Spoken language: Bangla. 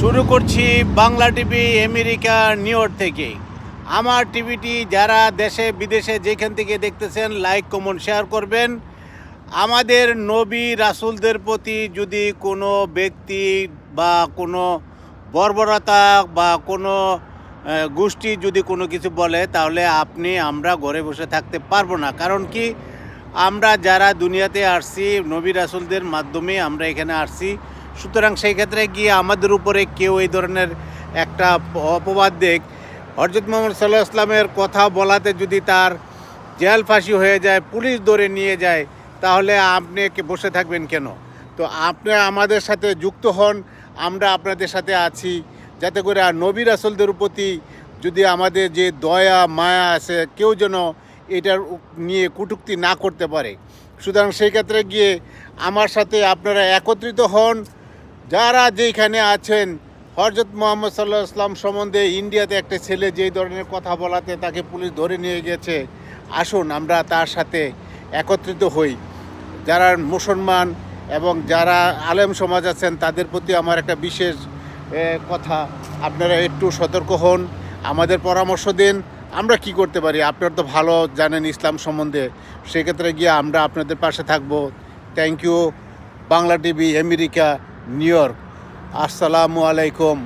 শুরু করছি Bangla TV America New York থেকে। আমার টিভিটি যারা দেশে বিদেশে যেখান থেকে দেখতেছেন লাইক কমেন্ট শেয়ার করবেন। আমাদের নবী রাসূলদের প্রতি যদি কোনো ব্যক্তি বা কোনো বর্বরতা বা কোনো গোষ্ঠী যদি কোনো কিছু বলে, তাহলে আমরা ঘরে বসে থাকতে পারবো না। কারণ কি, আমরা যারা দুনিয়াতে আসছি নবী রাসূলদের মাধ্যমে আমরা এখানে আসছি। সুতরাং সেই ক্ষেত্রে গিয়ে আমাদের উপরে কেউ এই ধরনের একটা অপবাদ দেখ, হযরত মুহাম্মদ সাল্লাল্লাহু আলাইহি ওয়াসাল্লামের কথা বলাতে যদি তার জেল ফাঁসি হয়ে যায়, পুলিশ ধরে নিয়ে যায়, তাহলে আপনি বসে থাকবেন কেন? তো আপনি আমাদের সাথে যুক্ত হন, আমরা আপনাদের সাথে আছি, যাতে করে নবী রাসূলদের প্রতি যদি আমাদের যে দয়া মায়া আছে, কেউ যেন এটার নিয়ে কটূক্তি না করতে পারে। সুতরাং সেই ক্ষেত্রে গিয়ে আমার সাথে আপনারা একত্রিত হন। যারা যেইখানে আছেন, হযরত মুহাম্মদ সাল্লাল্লাহু আলাইহি ওয়াসাল্লাম সম্বন্ধে ইন্ডিয়াতে একটা ছেলে যেই ধরনের কথা বলাতে তাকে পুলিশ ধরে নিয়ে গেছে, আসুন আমরা তার সাথে একত্রিত হই। যারা মুসলমান এবং যারা আলেম সমাজ আছেন তাদের প্রতি আমার একটা বিশেষ কথা, আপনারা একটু সতর্ক হন, আমাদের পরামর্শ দিন আমরা কি করতে পারি। আপনারা তো ভালো জানেন ইসলাম সম্বন্ধে, সেক্ষেত্রে গিয়ে আমরা আপনাদের পাশে থাকব। Thank you. Bangla TV America New York. আসসালামু আলাইকুম।